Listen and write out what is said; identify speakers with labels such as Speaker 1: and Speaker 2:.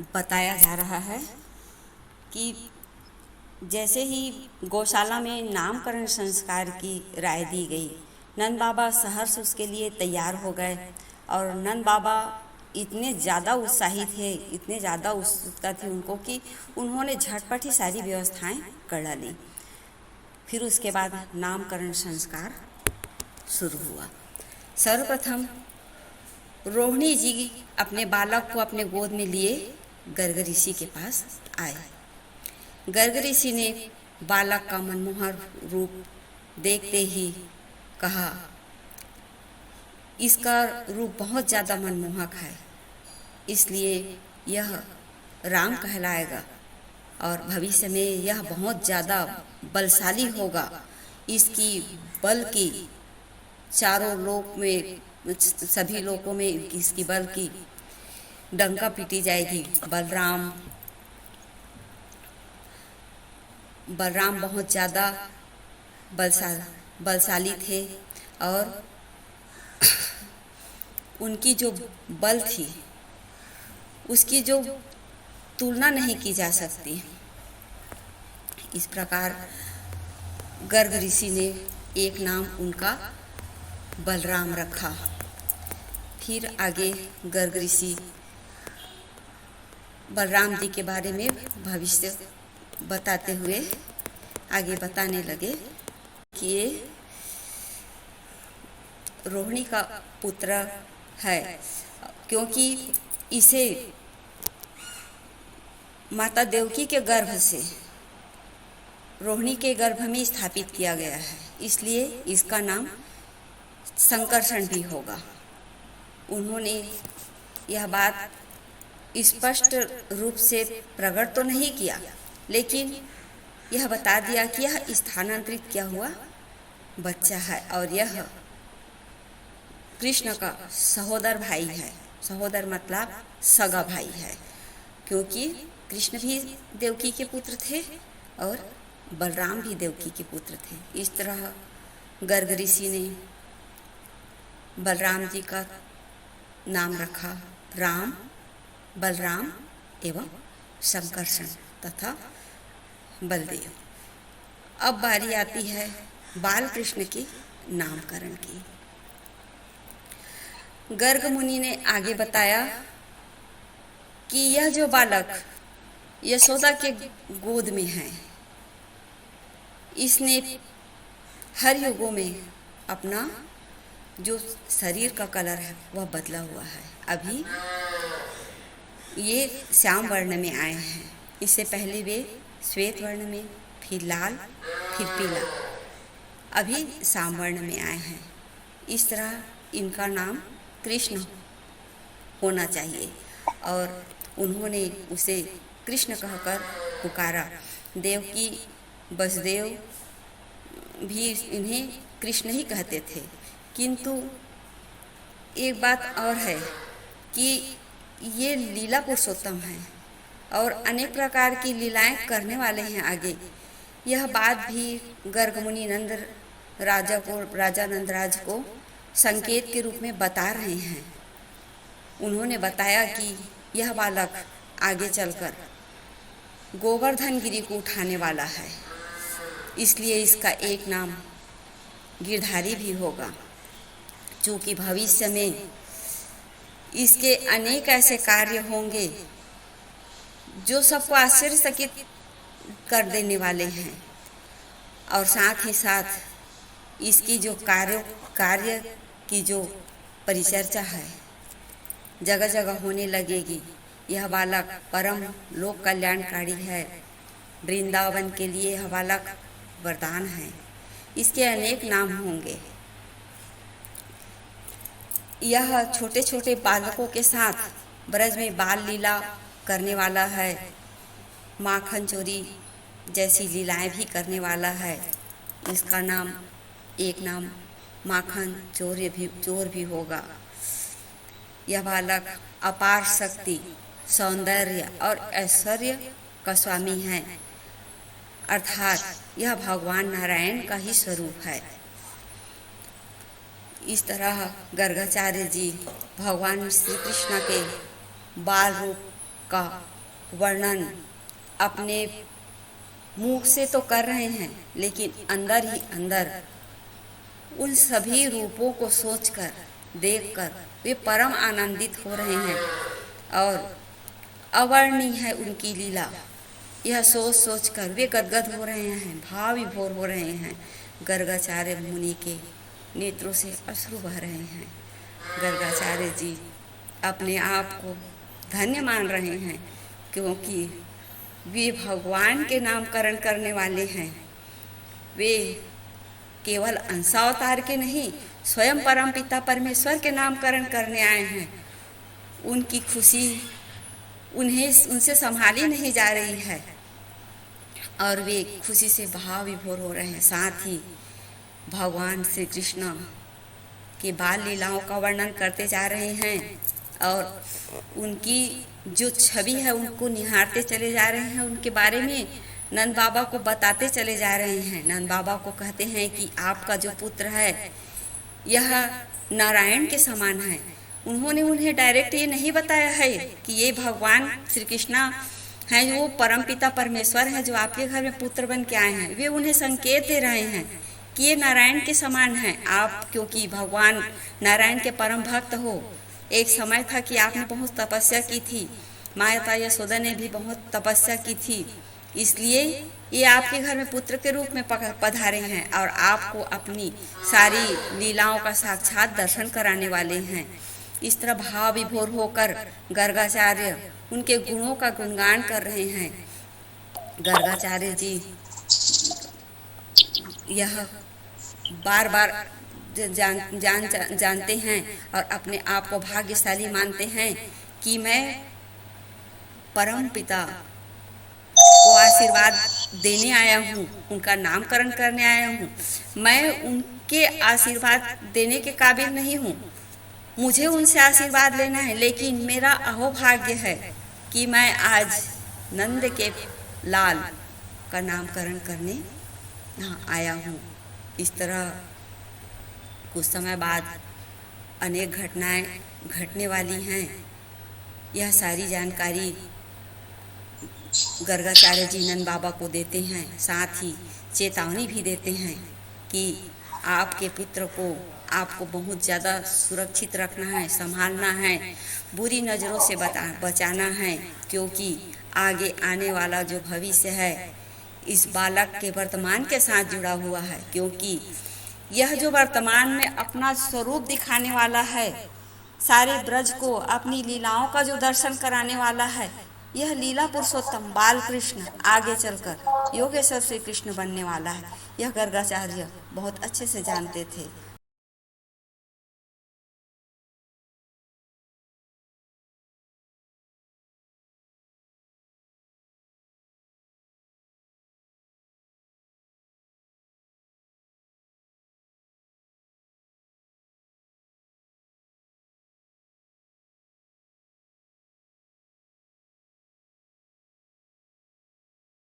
Speaker 1: बताया जा रहा है कि जैसे ही गौशाला में नामकरण संस्कार की राय दी गई, नंद बाबा सहर्ष उसके लिए तैयार हो गए। और नंद बाबा इतने ज़्यादा उत्साहित थे, इतने ज़्यादा उत्सुकता थी उनको कि उन्होंने झटपट ही सारी व्यवस्थाएं कर डाली। फिर उसके बाद नामकरण संस्कार शुरू हुआ। सर्वप्रथम रोहिणी जी अपने बालक को अपने गोद में लिए गर्ग ऋषि के पास आए। गर्ग ऋषि ने बालक का मनमोहक रूप देखते ही कहा, इसका रूप बहुत ज़्यादा मनमोहक है, इसलिए यह राम कहलाएगा और भविष्य में यह बहुत ज़्यादा बलशाली होगा। इसकी बल की चारों लोक में, सभी लोकों में इसकी बल की डंका पीटी जाएगी। बलराम बहुत ज़्यादा बलशाली थे और उनकी जो बल थी उसकी जो तुलना नहीं की जा सकती। इस प्रकार गर्ग ऋषि ने एक नाम उनका बलराम रखा। फिर आगे गर्ग ऋषि बलराम जी के बारे में भविष्य बताते हुए आगे बताने लगे कि ये रोहिणी का पुत्र है, क्योंकि इसे माता देवकी के गर्भ से रोहिणी के गर्भ में स्थापित किया गया है, इसलिए इसका नाम संकर्षण भी होगा। उन्होंने यह बात स्पष्ट रूप से प्रकट तो नहीं किया, लेकिन यह बता दिया कि यह स्थानांतरित किया हुआ बच्चा है और यह कृष्ण का सहोदर भाई है। सहोदर मतलब सगा भाई है, क्योंकि कृष्ण भी देवकी के पुत्र थे और बलराम भी देवकी के पुत्र थे। इस तरह गर्ग ऋषि ने बलराम जी का नाम रखा राम, बलराम एवं संकर्षण तथा बलदेव। अब बारी आती है बाल कृष्ण के नामकरण की। गर्ग मुनि ने आगे बताया कि यह जो बालक यशोदा के गोद में है, इसने हर युगों में अपना जो शरीर का कलर है वह बदला हुआ है। अभी ये श्याम वर्ण में आए हैं, इससे पहले वे श्वेत वर्ण में, फिर लाल, फिर पीला, अभी श्याम वर्ण में आए हैं। इस तरह इनका नाम कृष्ण होना चाहिए और उन्होंने उसे कृष्ण कहकर पुकारा। देवकी वसुदेव भी इन्हें कृष्ण ही कहते थे, किंतु एक बात और है कि ये लीला पुरुषोत्तम हैं और अनेक प्रकार की लीलाएं करने वाले हैं आगे। यह बात भी गर्ग मुनि राजा नंदराज को संकेत के रूप में बता रहे हैं। उन्होंने बताया कि यह बालक आगे चलकर गोवर्धन गिरी को उठाने वाला है, इसलिए इसका एक नाम गिरधारी भी होगा। चूँकि भविष्य में इसके अनेक ऐसे कार्य होंगे जो सबको आश्चर्यचकित कर देने वाले हैं और साथ ही साथ इसकी जो कार्य की जो परिचर्चा है जगह जगह होने लगेगी। यह बालक परम लोक कल्याणकारी है, वृंदावन के लिए यह बालक वरदान है। इसके अनेक नाम होंगे। यह छोटे छोटे बालकों के साथ ब्रज में बाल लीला करने वाला है, माखन चोरी जैसी लीलाएं भी करने वाला है। इसका नाम एक नाम माखन चोर भी होगा। यह बालक अपार शक्ति, सौंदर्य और ऐश्वर्य का स्वामी है, अर्थात यह भगवान नारायण का ही स्वरूप है। इस तरह गर्गाचार्य जी भगवान श्री कृष्ण के बाल रूप का वर्णन अपने मुख से तो कर रहे हैं, लेकिन अंदर ही अंदर उन सभी रूपों को सोचकर, देखकर वे परम आनंदित हो रहे हैं और अवर्णनीय है उनकी लीला। यह सोच सोच कर वे गदगद हो रहे हैं, भाव विभोर हो रहे हैं। गर्गाचार्य मुनि के नेत्रों से अश्रु बह रहे हैं। गर्गाचार्य जी अपने आप को धन्य मान रहे हैं, क्योंकि वे भगवान के नामकरण करने वाले हैं। वे केवल अंशावतार के नहीं, स्वयं परमपिता परमेश्वर के नामकरण करने आए हैं। उनकी खुशी उनसे संभाली नहीं जा रही है और वे खुशी से भाव विभोर हो रहे हैं। साथ ही भगवान श्री कृष्ण के बाल लीलाओं का वर्णन करते जा रहे हैं और उनकी जो छवि है उनको निहारते चले जा रहे हैं। उनके बारे में नंद बाबा को बताते चले जा रहे हैं। नंद बाबा को कहते हैं कि आपका जो पुत्र है यह नारायण के समान है। उन्होंने उन्हें डायरेक्ट ये नहीं बताया है कि ये भगवान श्री कृष्ण हैं, वो परमपिता परमेश्वर हैं जो आपके घर में पुत्र बन के आए हैं। वे उन्हें संकेत दे रहे हैं कि ये नारायण के समान हैं। आप क्योंकि भगवान नारायण के परम भक्त हो, एक समय था कि आपने बहुत तपस्या की थी, माता यशोदा ने भी बहुत तपस्या की थी, इसलिए ये आपके घर में पुत्र के रूप में पधारे हैं और आपको अपनी सारी लीलाओं का साक्षात दर्शन कराने वाले हैं। इस तरह भाव विभोर होकर गर्गाचार्य उनके गुणों का गुणगान कर रहे हैं। गर्गाचार्य जी यह बार बार जानते हैं और अपने आप को भाग्यशाली मानते हैं कि मैं परम पिता को आशीर्वाद देने आया हूँ, उनका नामकरण करने आया हूँ। मैं उनके आशीर्वाद देने के काबिल नहीं हूँ, मुझे उनसे आशीर्वाद लेना है, लेकिन मेरा अहोभाग्य है कि मैं आज नंद के लाल का नामकरण करने यहाँ आया हूँ। इस तरह कुछ समय बाद अनेक घटनाएं घटने वाली हैं। यह सारी जानकारी गर्गाचार्य जी नंद बाबा को देते हैं, साथ ही चेतावनी भी देते हैं कि आपके पुत्र को आपको बहुत ज़्यादा सुरक्षित रखना है, संभालना है, बुरी नज़रों से बचाना है, क्योंकि आगे आने वाला जो भविष्य है इस बालक के वर्तमान के साथ जुड़ा हुआ है। क्योंकि यह जो वर्तमान में अपना स्वरूप दिखाने वाला है, सारे ब्रज को अपनी लीलाओं का जो दर्शन कराने वाला है, यह लीला पुरुषोत्तम बाल कृष्ण आगे चलकर योगेश्वर श्री कृष्ण बनने वाला है। यह गर्गाचार्य बहुत अच्छे से जानते थे।